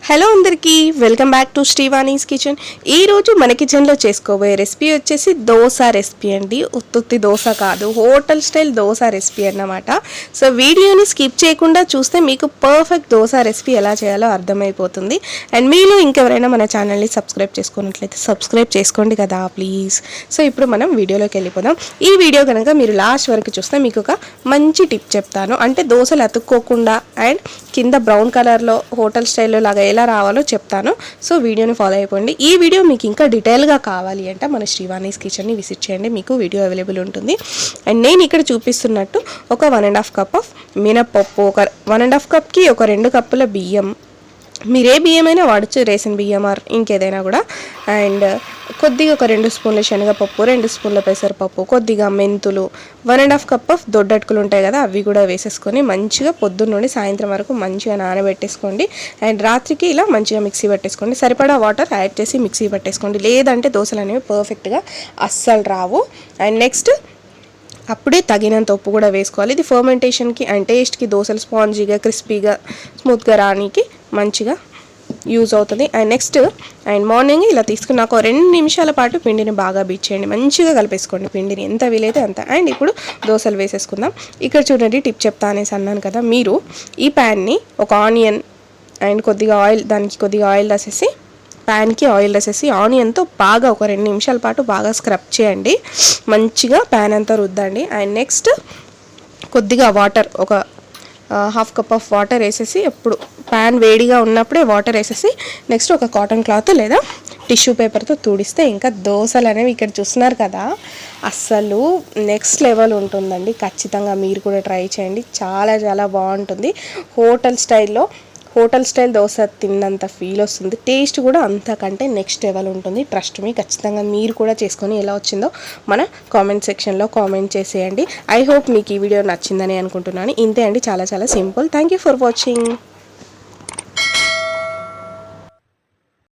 Hello అందరికీ welcome back to శ్రీవాణీస్ kitchen. ఈరోజు మన కిచెన్లో చేసుకోబోయే రెసిపీ వచ్చేసి దోశ రెసిపీ అండి. ఉత్తుత్తి దోశ కాదు, హోటల్ స్టైల్ దోశ రెసిపీ అన్నమాట. సో వీడియోని స్కిప్ చేయకుండా చూస్తే మీకు పర్ఫెక్ట్ దోశ రెసిపీ ఎలా చేయాలో అర్థమైపోతుంది. అండ్ మీలో ఇంకెవరైనా మన ఛానల్ని సబ్స్క్రైబ్ చేసుకున్నట్లయితే సబ్స్క్రైబ్ చేసుకోండి కదా ప్లీజ్. సో ఇప్పుడు మనం వీడియోలోకి వెళ్ళిపోదాం. ఈ వీడియో కనుక మీరు లాస్ట్ వరకు చూస్తే మీకు ఒక మంచి టిప్ చెప్తాను. అంటే దోశలు అతుక్కోకుండా అండ్ కింద బ్రౌన్ కలర్లో హోటల్ స్టైల్లో లాగా ఎలా రావాలో చెప్తాను. సో వీడియోని ఫాలో అయిపోండి. ఈ వీడియో మీకు ఇంకా డీటెయిల్గా కావాలి అంటే మన శ్రీవాణీస్ కిచెన్ని విజిట్ చేయండి, మీకు వీడియో అవైలబుల్ ఉంటుంది. అండ్ నేను ఇక్కడ చూపిస్తున్నట్టు ఒక 1.5 కప్ ఆఫ్ మినపప్పు, ఒక 1.5 కప్కి ఒక 2 కప్పుల బియ్యం, మీరు ఏ బియ్యం అయినా వాడచ్చు, రేషన్ బియ్యం ఆర్ ఇంకేదైనా కూడా. అండ్ కొద్దిగా ఒక 2 స్పూన్ల శనగపప్పు, 2 స్పూన్ల పెసరపప్పు, కొద్దిగా మెంతులు, 1.5 కప్ ఆఫ్ దొడ్డటుకులు ఉంటాయి కదా, అవి కూడా వేసేసుకొని మంచిగా పొద్దున్న నుండి సాయంత్రం వరకు మంచిగా నానబెట్టేసుకోండి. అండ్ రాత్రికి ఇలా మంచిగా మిక్సీ పట్టేసుకోండి. సరిపడా వాటర్ యాడ్ చేసి మిక్సీ పట్టేసుకోండి, లేదంటే దోశలు అనేవి పర్ఫెక్ట్గా అస్సలు రావు. అండ్ నెక్స్ట్ అప్పుడే తగినంత ఉప్పు కూడా వేసుకోవాలి. ఇది ఫర్మెంటేషన్కి అండ్ టేస్ట్కి, దోశలు స్పాంజీగా క్రిస్పీగా స్మూత్గా రానికి మంచిగా యూజ్ అవుతుంది. అండ్ నెక్స్ట్ మార్నింగ్ ఇలా తీసుకుని నాకు 2 నిమిషాల పాటు పిండిని బాగా బీట్ చేయండి, మంచిగా కలిపేసుకోండి పిండిని ఎంత వీలైతే అంత. అండ్ ఇప్పుడు దోశలు వేసేసుకుందాం. ఇక్కడ చూడండి టిప్ చెప్తా అనేసి అన్నాను కదా, మీరు ఈ ప్యాన్ని ఒక ఆనియన్ అండ్ కొద్దిగా ఆయిల్, దానికి కొద్దిగా ఆయిల్ రాసేసి ప్యాన్కి ఆయిల్ వేసేసి ఆనియన్తో బాగా ఒక 2 నిమిషాల పాటు బాగా స్క్రబ్ చేయండి, మంచిగా ప్యాన్ అంతా రుద్దండి. అండ్ నెక్స్ట్ కొద్దిగా వాటర్, ఒక 1/2 కప్ ఆఫ్ వాటర్ వేసేసి, ఎప్పుడు ప్యాన్ వేడిగా ఉన్నప్పుడే వాటర్ వేసేసి నెక్స్ట్ ఒక కాటన్ క్లాత్ లేదా టిష్యూ పేపర్తో తుడిస్తే ఇంకా దోశలు అనేవి ఇక్కడ చూస్తున్నారు కదా, అస్సలు నెక్స్ట్ లెవెల్ ఉంటుందండి. ఖచ్చితంగా మీరు కూడా ట్రై చేయండి, చాలా చాలా బాగుంటుంది. హోటల్ స్టైల్ దోశ తిన్నంత ఫీల్ వస్తుంది, టేస్ట్ కూడా అంతకంటే నెక్స్ట్ లెవెల్ ఉంటుంది. ట్రస్ట్ మీ, ఖచ్చితంగా మీరు కూడా చేసుకొని ఎలా వచ్చిందో మన కామెంట్ సెక్షన్లో కామెంట్ చేసేయండి. ఐ హోప్ మీకు ఈ వీడియో నచ్చిందని అనుకుంటున్నాను. ఇంతే అండి, చాలా చాలా simple. Thank you for watching.